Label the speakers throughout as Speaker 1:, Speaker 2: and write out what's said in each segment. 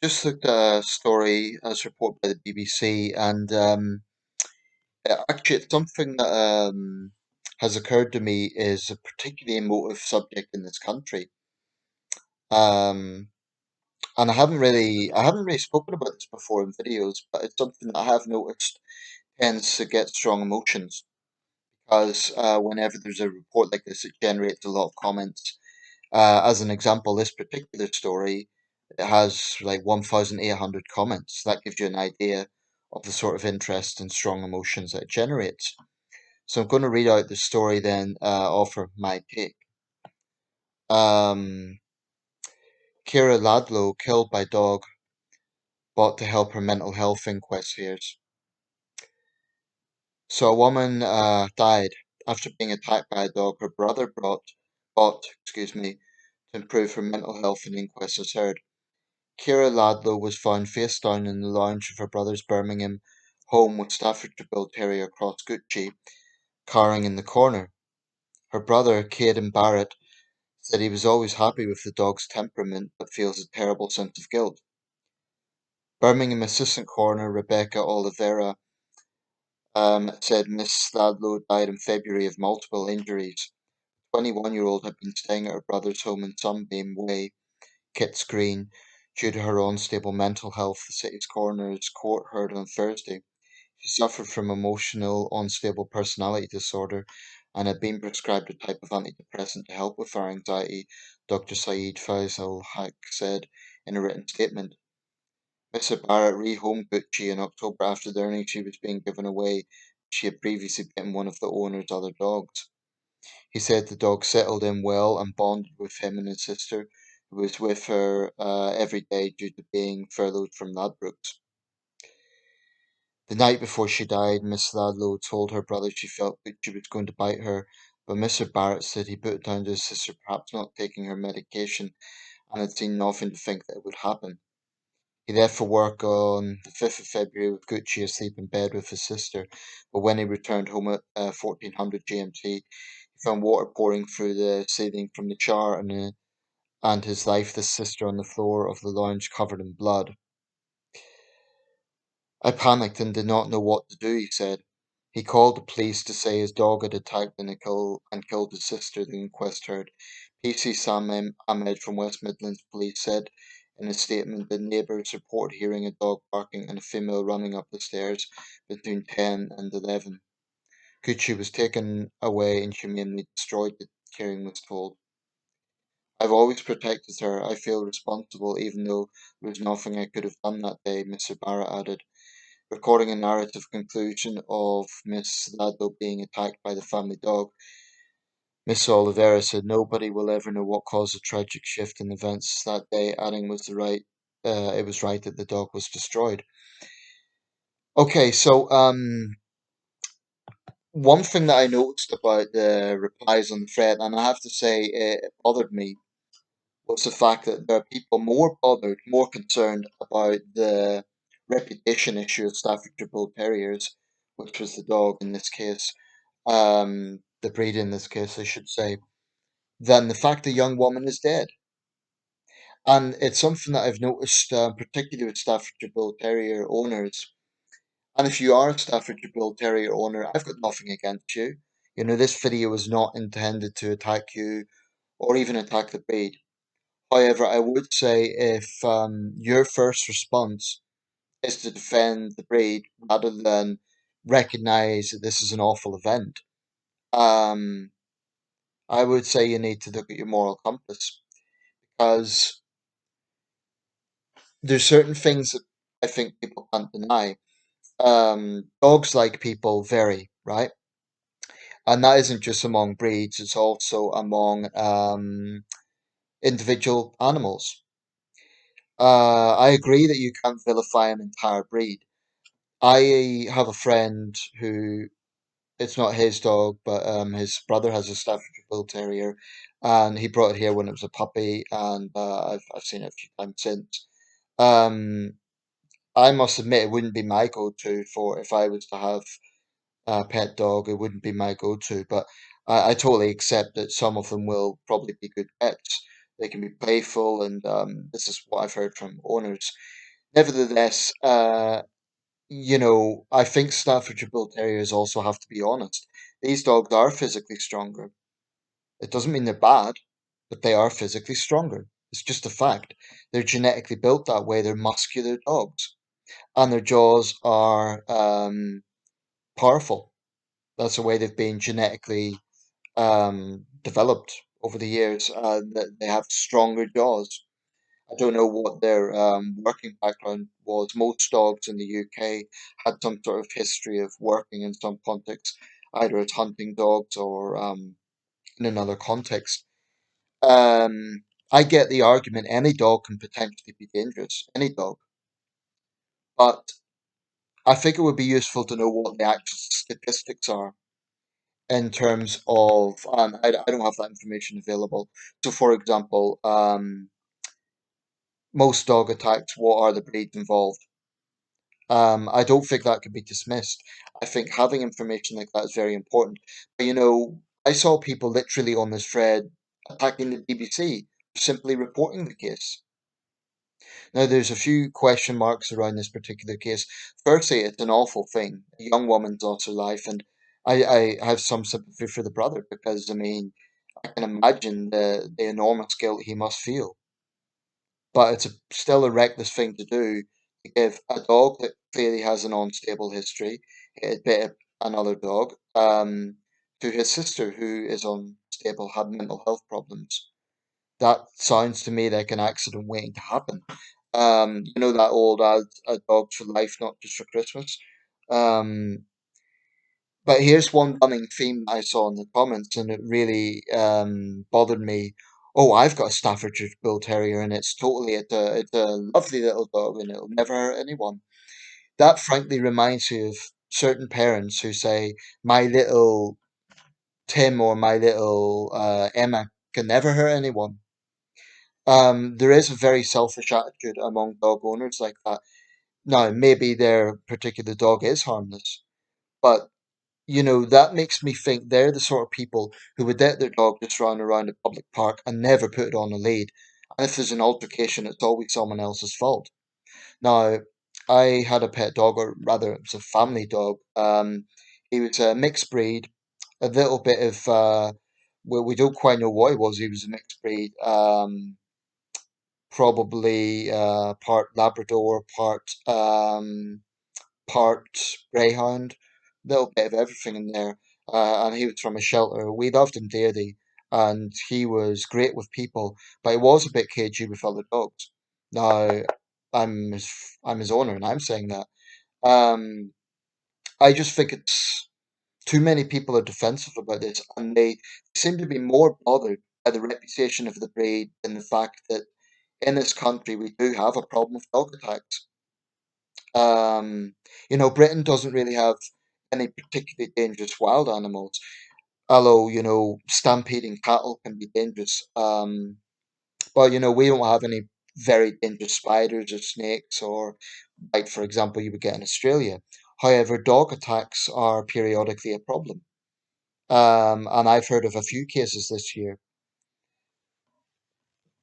Speaker 1: Just looked at a story as reported by the BBC, and actually, it's something that has occurred to me is a particularly emotive subject in this country. Um, and I haven't really spoken about this before in videos, but it's something that I have noticed tends to get strong emotions because whenever there's a report like this, it generates a lot of comments. As an example, this particular story it has like 1,800 comments. That gives you an idea of the sort of interest and strong emotions that it generates. So I'm going to read out the story then, offer my take. Um, Kira Ladlow killed by dog, bought to help her mental health inquest fears. So a woman died after being attacked by a dog her brother bought, to improve her mental health, and inquest has heard. Kira Ladlow was found face down in the lounge of her brother's Birmingham home with Staffordshire Bull Terrier cross Gucci cowering in the corner. Her brother, Caden Barrett, said he was always happy with the dog's temperament but feels a terrible sense of guilt. Birmingham Assistant Coroner Rebecca Oliveira said Miss Ladlow died in February of multiple injuries. The 21-year-old had been staying at her brother's home in Sunbeam Way, Kitts Green, due to her unstable mental health, the city's coroner's court heard on Thursday. She suffered from emotional unstable personality disorder and had been prescribed a type of antidepressant to help with her anxiety, Dr. Saeed Faisal Haq said in a written statement. Mr. Barrett rehomed Gucci in October after learning she was being given away. She had previously bitten one of the owner's other dogs. He said the dog settled in well and bonded with him and his sister, who was with her every day due to being furloughed from Ladbrokes. The night before she died, Miss Ladlow told her brother she felt that she was going to bite her, but Mr. Barrett said he put it down to his sister perhaps not taking her medication and had seen nothing to think that it would happen. He left for work on the 5th of February with Gucci asleep in bed with his sister, but when he returned home at 1400 GMT, he found water pouring through the ceiling from the shower and his lifeless sister on the floor of the lounge covered in blood. I panicked and did not know what to do, he said. He called the police to say his dog had attacked and killed his sister, the inquest heard. PC Ahmed from West Midlands Police said in a statement that neighbours report hearing a dog barking and a female running up the stairs between 10 and 11. Gucci was taken away and humanely destroyed, the hearing was told. I've always protected her. I feel responsible even though there was nothing I could have done that day, Mr. Barrett added, recording a narrative conclusion of Miss Ladlow being attacked by the family dog. Miss Oliveira said nobody will ever know what caused the tragic shift in events that day, adding it was right that the dog was destroyed. Okay, so one thing that I noticed about the replies on the thread, and I have to say it bothered me, was the fact that there are people more bothered, more concerned about the reputation issue of Staffordshire Bull Terriers, which was the dog in this case, the breed in this case, I should say, than the fact the young woman is dead. And it's something that I've noticed, particularly with Staffordshire Bull Terrier owners. And if you are a Staffordshire Bull Terrier owner, I've got nothing against you. You know, this video is not intended to attack you or even attack the breed. However, I would say if your first response is to defend the breed rather than recognize that this is an awful event, um, I would say you need to look at your moral compass because there's certain things that I think people can't deny. Dogs like people vary, right? And that isn't just among breeds, it's also among individual animals. I agree that you can't vilify an entire breed. I have a friend who it's not his dog, but his brother has a Staffordshire Bull Terrier, and he brought it here when it was a puppy, and I've seen it a few times since. Um, I must admit it wouldn't be my go-to for if I was to have a pet dog. It wouldn't be my go-to, but I totally accept that some of them will probably be good pets. They can be playful, and this is what I've heard from owners. Nevertheless, I think Staffordshire Bull Terriers also have to be honest. These dogs are physically stronger. It doesn't mean they're bad, but they are physically stronger. It's just a fact. They're genetically built that way. They're muscular dogs, and their jaws are powerful. That's the way they've been genetically developed over the years. That they have stronger jaws. I don't know what their working background was. Most dogs in the UK had some sort of history of working in some context, either as hunting dogs or in another context. I get the argument. Any dog can potentially be dangerous, any dog, but I think it would be useful to know what the actual statistics are in terms of. I don't have that information available. So, for example, most dog attacks, what are the breeds involved? I don't think that could be dismissed. I think having information like that is very important. But I saw people literally on this thread attacking the BBC for simply reporting the case. Now, there's a few question marks around this particular case. Firstly, it's an awful thing. A young woman's lost her life, and I have some sympathy for the brother because, I mean, I can imagine the enormous guilt he must feel. But it's still a reckless thing to do to give a dog that clearly has an unstable history, it bit another dog, to his sister who is unstable, had mental health problems. That sounds to me like an accident waiting to happen. That old ad, a dog for life, not just for Christmas. Um, but here's one running theme I saw in the comments, and it really bothered me. Oh, I've got a Staffordshire Bull Terrier, and it's a lovely little dog, and it'll never hurt anyone. That frankly reminds me of certain parents who say, "My little Tim or my little Emma can never hurt anyone." There is a very selfish attitude among dog owners like that. Now, maybe their particular dog is harmless, but that makes me think they're the sort of people who would let their dog just run around a public park and never put it on a lead. And if there's an altercation, it's always someone else's fault. Now, I had a pet dog, or rather, it was a family dog. He was a mixed breed, a little bit of, well, we don't quite know what he was. He was a mixed breed, probably part Labrador, part greyhound, little bit of everything in there. And he was from a shelter. We loved him dearly, and he was great with people, but he was a bit cagey with other dogs. Now, I'm his, I'm his owner, and I'm saying that. Um, I just think it's too many people are defensive about this, and they seem to be more bothered by the reputation of the breed than the fact that in this country we do have a problem with dog attacks. Um, Britain doesn't really have any particularly dangerous wild animals, although, stampeding cattle can be dangerous. But, we don't have any very dangerous spiders or snakes or, like, for example, you would get in Australia. However, dog attacks are periodically a problem. And I've heard of a few cases this year.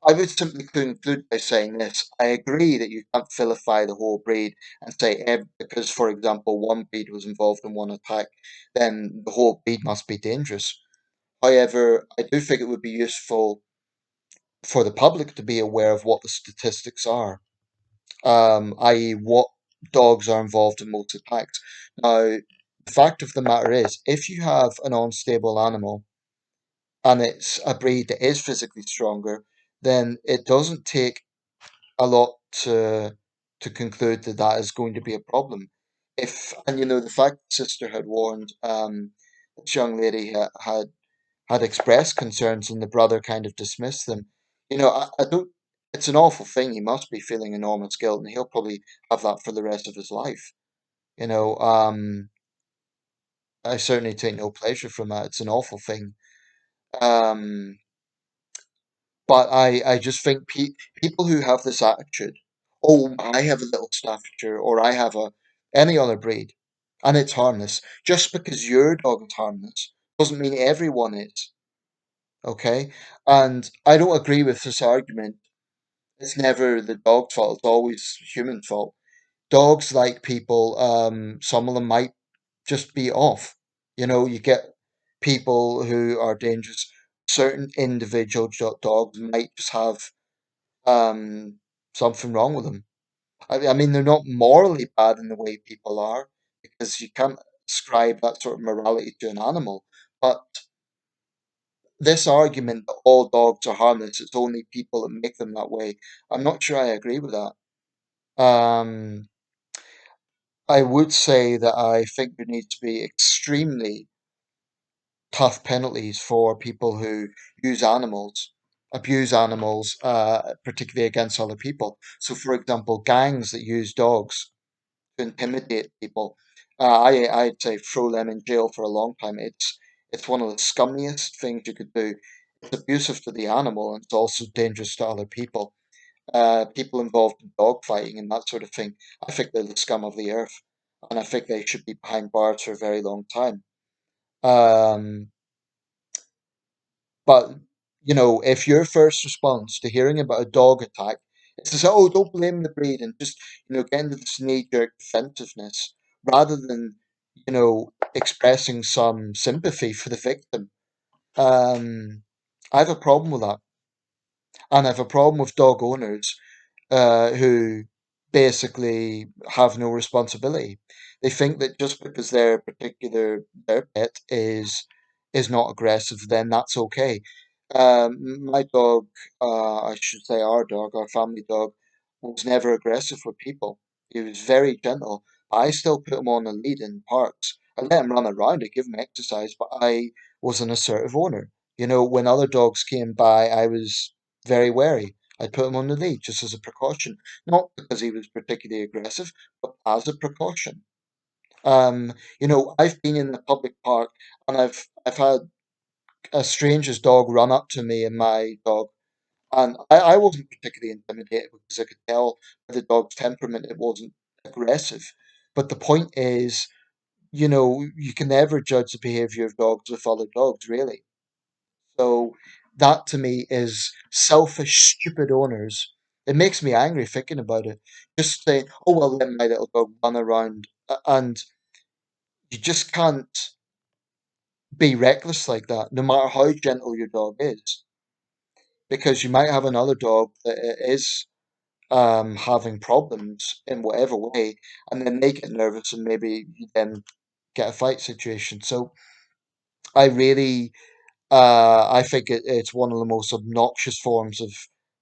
Speaker 1: I would simply conclude by saying this. I agree that you can't vilify the whole breed and say because, for example, one breed was involved in one attack, then the whole breed must be dangerous. However, I do think it would be useful for the public to be aware of what the statistics are, i.e., what dogs are involved in most attacks. Now, the fact of the matter is, if you have an unstable animal and it's a breed that is physically stronger, then it doesn't take a lot to conclude that that is going to be a problem. If and the fact the sister had warned this young lady had expressed concerns and the brother kind of dismissed them. I don't. It's an awful thing. He must be feeling enormous guilt, and he'll probably have that for the rest of his life. You know, um, I certainly take no pleasure from that. It's an awful thing. Um, But I just think people who have this attitude, oh, I have a little Staffordshire or I have any other breed, and it's harmless. Just because your dog is harmless doesn't mean everyone is. Okay, and I don't agree with this argument. It's never the dog's fault, it's always human fault. Dogs, like people, some of them might just be off. You get people who are dangerous. Certain individual dogs might just have um, something wrong with them. I mean, they're not morally bad in the way people are, because you can't ascribe that sort of morality to an animal. But this argument that all dogs are harmless, it's only people that make them that way, I'm not sure I agree with that. Um, I would say that I think there needs to be extremely tough penalties for people who use animals, abuse animals, particularly against other people. So, for example, gangs that use dogs to intimidate people, I'd say throw them in jail for a long time. It's one of the scummiest things you could do. It's abusive to the animal and it's also dangerous to other people. People involved in dog fighting and that sort of thing, I think they're the scum of the earth, and I think they should be behind bars for a very long time. Um, but if your first response to hearing about a dog attack is to say, "Oh, don't blame the breed," and just get into this knee-jerk defensiveness rather than expressing some sympathy for the victim, I have a problem with that, and I have a problem with dog owners who basically have no responsibility. They think that just because their pet is not aggressive, then that's okay. My dog, I should say our family dog, was never aggressive with people. He was very gentle. I still put him on a lead in parks. I let him run around. I give him exercise, but I was an assertive owner. When other dogs came by, I was very wary. I put him on the lead just as a precaution, not because he was particularly aggressive, but as a precaution. I've been in the public park and I've had a stranger's dog run up to me and my dog, and I wasn't particularly intimidated because I could tell by the dog's temperament it wasn't aggressive. But the point is, you can never judge the behavior of dogs with other dogs, really. So that to me is selfish, stupid owners. It makes me angry thinking about it. Just saying, "Oh well, let my little dog run around," and you just can't be reckless like that, no matter how gentle your dog is, because you might have another dog that is having problems in whatever way, and then they get nervous and maybe you then get a fight situation. So I really I think it's one of the most obnoxious forms of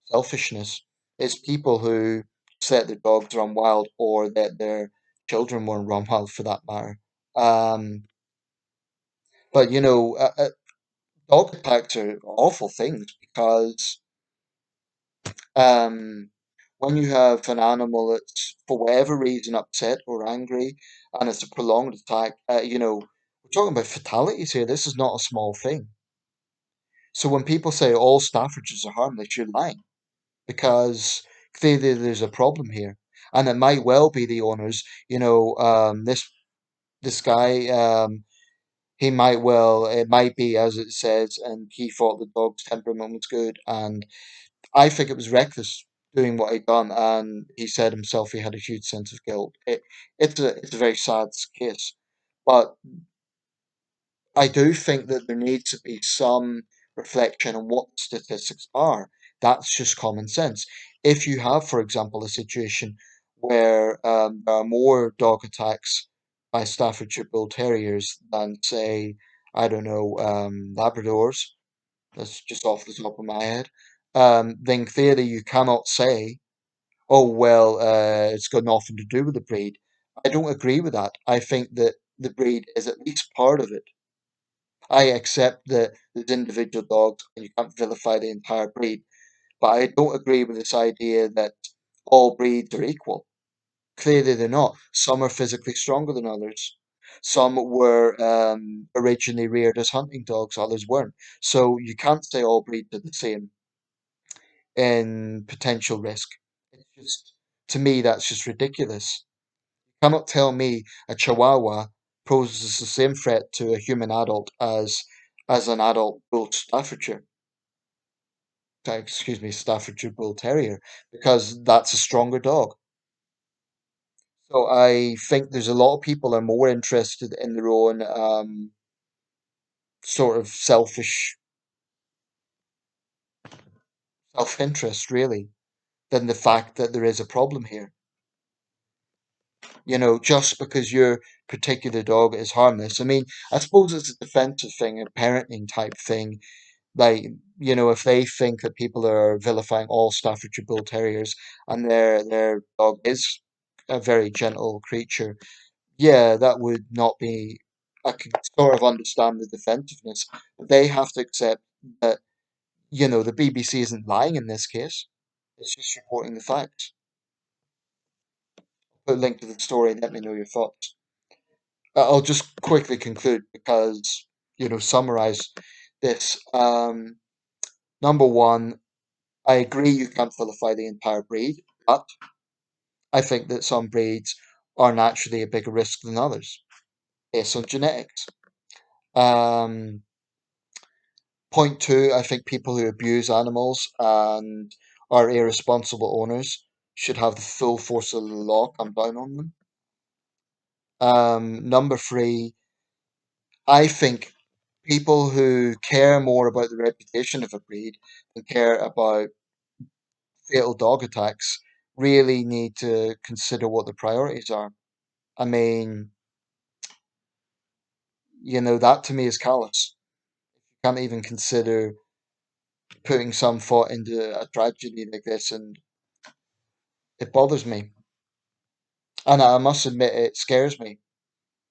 Speaker 1: selfishness. It's people who just let their dogs run wild or let their children run wild for that matter. Um, but dog attacks are awful things because um, when you have an animal that's for whatever reason upset or angry and it's a prolonged attack, we're talking about fatalities here. This is not a small thing. So when people say all Staffordshires are harmless, you're lying because clearly there's a problem here, and it might well be the owners. This guy, he might well, it might be as it says, and he thought the dog's temperament was good, and I think it was reckless doing what he'd done, and he said himself he had a huge sense of guilt. It's a very sad case, but I do think that there needs to be some reflection on what the statistics are. That's just common sense. If you have, for example, a situation where there are more dog attacks by Staffordshire Bull Terriers than, say, I don't know, Labradors, that's just off the top of my head, then clearly you cannot say, "Oh, well, it's got nothing to do with the breed." I don't agree with that. I think that the breed is at least part of it. I accept that there's individual dogs and you can't vilify the entire breed, but I don't agree with this idea that all breeds are equal. Clearly, they're not. Some are physically stronger than others. Some were originally reared as hunting dogs, others weren't. So you can't say all breeds are the same in potential risk. It's just, to me, that's just ridiculous. You cannot tell me a Chihuahua poses the same threat to a human adult as an adult bull Staffordshire. excuse me, Staffordshire Bull Terrier, because that's a stronger dog. So I think there's a lot of people are more interested in their own sort of self-interest, really, than the fact that there is a problem here. Just because your particular dog is harmless. I mean, I suppose it's a defensive thing, a parenting type thing. Like, if they think that people are vilifying all Staffordshire Bull Terriers and their dog is a very gentle creature, yeah, that would not be. I can sort of understand the defensiveness, but they have to accept that, the BBC isn't lying in this case. It's just reporting the facts. Put a link to the story and let me know your thoughts. I'll just quickly conclude because, summarize this. Number one, I agree you can't vilify the entire breed, but I think that some breeds are naturally a bigger risk than others based on genetics. Um, Point two, I think people who abuse animals and are irresponsible owners should have the full force of the law come down on them. Number three, I think people who care more about the reputation of a breed than care about fatal dog attacks really need to consider what the priorities are. I mean, that to me is callous. Can't even consider putting some thought into a tragedy like this, and it bothers me. And I must admit, it scares me.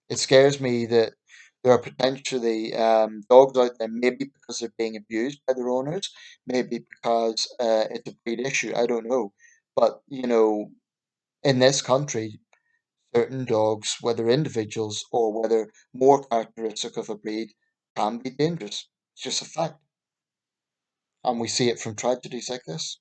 Speaker 1: It scares me that there are potentially dogs out there, maybe because they're being abused by their owners, maybe because it's a breed issue. I don't know. But, in this country, certain dogs, whether individuals or whether more characteristic of a breed, can be dangerous. It's just a fact. And we see it from tragedies like this.